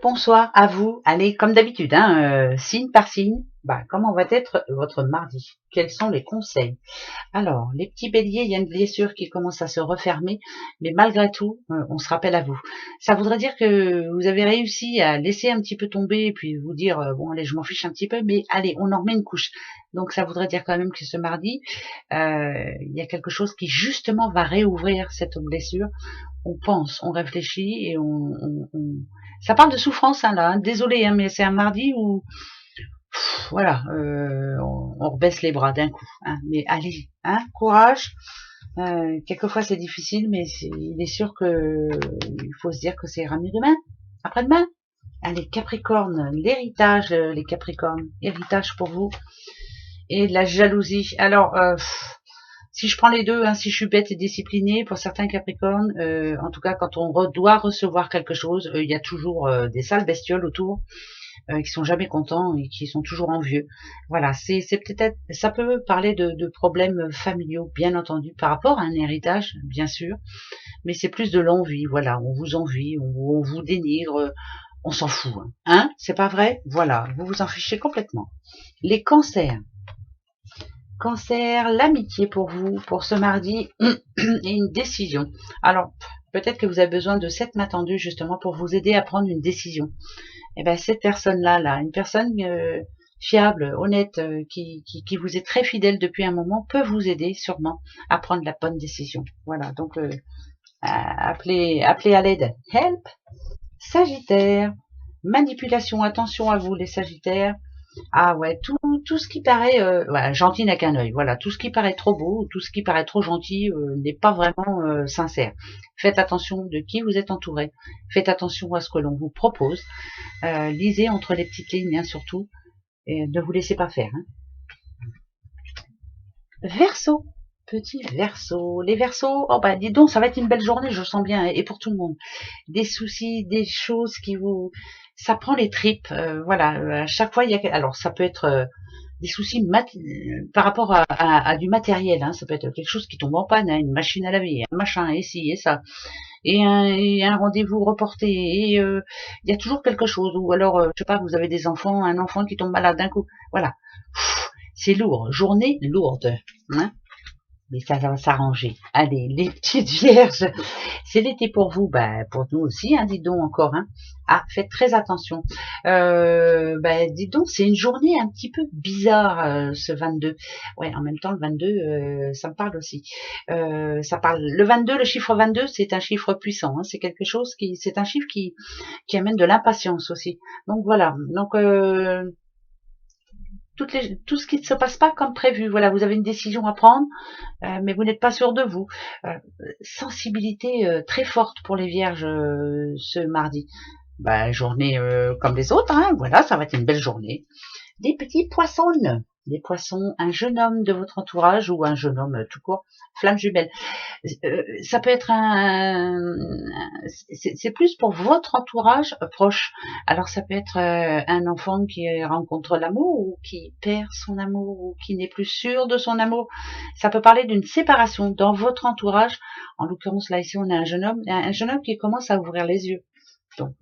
Bonsoir à vous. Allez, comme d'habitude, hein, signe par signe, comment va être votre mardi? Quels sont les conseils? Alors, les petits béliers, il y a une blessure qui commence à se refermer, mais malgré tout, on se rappelle à vous. Ça voudrait dire que vous avez réussi à laisser un petit peu tomber et puis vous dire, bon, allez, je m'en fiche un petit peu, mais allez, on en remet une couche. Donc, ça voudrait dire quand même que ce mardi, il y a quelque chose qui justement va réouvrir cette blessure. On pense, on réfléchit et ça parle de souffrance hein, là. Hein. Désolé, hein, mais c'est un mardi où voilà, on rebaisse les bras d'un coup. Hein. Mais allez, hein, courage. Quelquefois c'est difficile, mais il est sûr que il faut se dire que c'est ira mieux demain, après-demain. Allez, Capricorne, l'héritage, les Capricornes, héritage pour vous et la jalousie. Alors, si je prends les deux, hein, si je suis bête et disciplinée, pour certains Capricornes, en tout cas quand on doit recevoir quelque chose, il y a toujours des sales bestioles autour qui sont jamais contents et qui sont toujours envieux. Voilà, c'est peut-être, ça peut parler de problèmes familiaux, bien entendu, par rapport à un héritage, bien sûr, mais c'est plus de l'envie. Voilà, on vous envie, on vous dénigre, on s'en fout. Hein, c'est pas vrai? Voilà, vous vous en fichez complètement. Les cancers. Cancer, l'amitié pour vous, pour ce mardi, et une décision. Alors, peut-être que vous avez besoin de cette main tendue justement pour vous aider à prendre une décision. Et bien, cette personne-là, une personne fiable, honnête, qui vous est très fidèle depuis un moment, peut vous aider sûrement à prendre la bonne décision. Voilà, donc appelez à l'aide. Help. Sagittaire, manipulation, attention à vous les Sagittaires. Ah ouais, tout ce qui paraît gentil n'a qu'un œil. Voilà, tout ce qui paraît trop beau, tout ce qui paraît trop gentil n'est pas vraiment sincère. Faites attention de qui vous êtes entouré. Faites attention à ce que l'on vous propose. Lisez entre les petites lignes, hein, surtout, et ne vous laissez pas faire. Hein. Verseau, petit Verseau. Les Verseaux, oh bah dis donc, ça va être une belle journée, je sens bien, et pour tout le monde. Des soucis, des choses qui vous, ça prend les tripes. Voilà, à chaque fois il y a, alors ça peut être des soucis par rapport à du matériel. Hein. Ça peut être quelque chose qui tombe en panne, hein, une machine à laver, un machin, et ci et ça, et un rendez-vous reporté. Et il y a toujours quelque chose. Ou alors, je sais pas, vous avez des enfants, un enfant qui tombe malade d'un coup. Voilà, c'est lourd, journée lourde. Hein. Mais ça va s'arranger. Allez, les petites vierges, c'est l'été pour vous, pour nous aussi, hein, dites donc encore. Hein. Ah, faites très attention. Dites donc, c'est une journée un petit peu bizarre, ce 22. Ouais, en même temps, le 22, ça me parle aussi. Ça parle. Le 22, le chiffre 22, c'est un chiffre puissant. Hein, c'est quelque chose c'est un chiffre qui amène de l'impatience aussi. Donc voilà. Donc tout ce qui ne se passe pas comme prévu. Voilà, vous avez une décision à prendre, mais vous n'êtes pas sûr de vous. Euh, Sensibilité très forte pour les vierges ce mardi. Journée comme les autres, hein, voilà, ça va être une belle journée. Des petits poissons. Des poissons, un jeune homme de votre entourage ou un jeune homme tout court, flamme jumelle. Ça peut être c'est plus pour votre entourage proche. Alors ça peut être un enfant qui rencontre l'amour ou qui perd son amour ou qui n'est plus sûr de son amour. Ça peut parler d'une séparation dans votre entourage. En l'occurrence là ici on a un jeune homme qui commence à ouvrir les yeux. Donc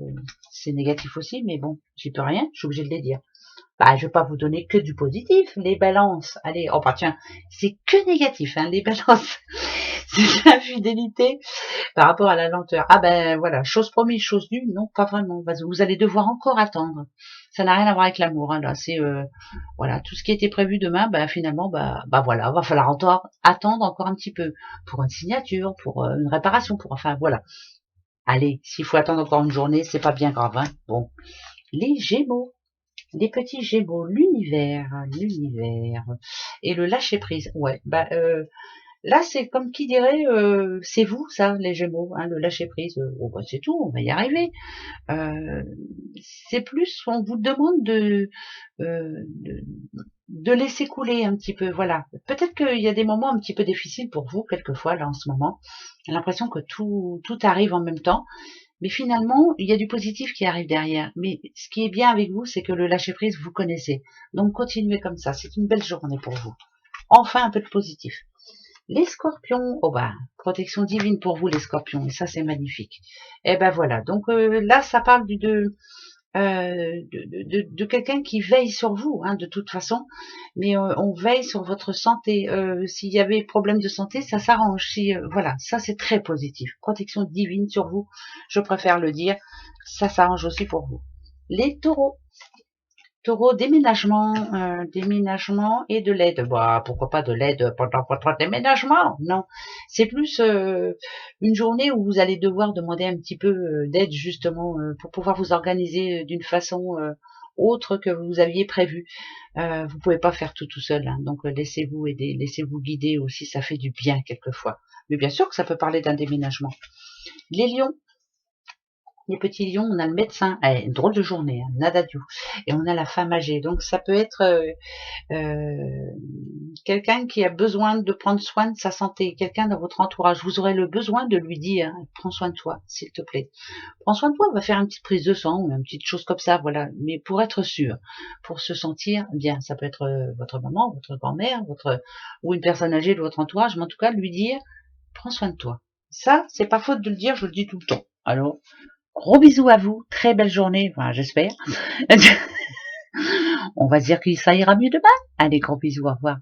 c'est négatif aussi, mais bon, j'y peux rien, je suis obligée de les dire. Je vais pas vous donner que du positif, les balances. Allez, oh tiens, c'est que négatif, hein, les balances. C'est l'infidélité par rapport à la lenteur. Ah voilà, chose promise, chose due, non, pas vraiment. Vous allez devoir encore attendre. Ça n'a rien à voir avec l'amour, hein, là. C'est voilà, tout ce qui était prévu demain, finalement, voilà, va falloir attendre encore un petit peu pour une signature, pour une réparation, pour enfin voilà. Allez, s'il faut attendre encore une journée, c'est pas bien grave, hein. Bon, les Gémeaux. Les petits Gémeaux, l'univers et le lâcher prise. Ouais, là c'est comme qui dirait, c'est vous ça, les Gémeaux, hein, le lâcher prise. C'est tout, on va y arriver. Euh, c'est plus, on vous demande de de laisser couler un petit peu. Voilà. Peut-être qu'il y a des moments un petit peu difficiles pour vous quelquefois là en ce moment. J'ai l'impression que tout arrive en même temps. Mais finalement, il y a du positif qui arrive derrière. Mais ce qui est bien avec vous, c'est que le lâcher-prise, vous connaissez. Donc continuez comme ça. C'est une belle journée pour vous. Enfin un peu de positif. Les scorpions, oh bah, protection divine pour vous les scorpions, et ça c'est magnifique. Et ben voilà, donc là ça parle de quelqu'un qui veille sur vous, hein, de toute façon, mais on veille sur votre santé. S'il y avait problème de santé, ça s'arrange. Si, voilà, ça c'est très positif. Protection divine sur vous, je préfère le dire, ça s'arrange aussi pour vous. Les taureaux. Taureau, déménagement et de l'aide. Bah, pourquoi pas de l'aide pendant votre déménagement? Non, c'est plus une journée où vous allez devoir demander un petit peu d'aide justement pour pouvoir vous organiser d'une façon autre que vous aviez prévu. Vous pouvez pas faire tout seul, hein, donc laissez-vous aider, laissez-vous guider aussi, ça fait du bien quelquefois. Mais bien sûr que ça peut parler d'un déménagement. Les lions. Les petits lions, on a le médecin, une drôle de journée, hein, Nadadiou, et on a la femme âgée. Donc ça peut être quelqu'un qui a besoin de prendre soin de sa santé, quelqu'un dans votre entourage. Vous aurez le besoin de lui dire, prends soin de toi, s'il te plaît. Prends soin de toi, on va faire une petite prise de sang, ou une petite chose comme ça, voilà. Mais pour être sûr, pour se sentir bien, ça peut être votre maman, votre grand-mère, ou une personne âgée de votre entourage, mais en tout cas, lui dire, prends soin de toi. Ça, c'est pas faute de le dire, je le dis tout le temps. Alors, gros bisous à vous, très belle journée, enfin, j'espère. On va dire que ça ira mieux demain. Allez, gros bisous, au revoir.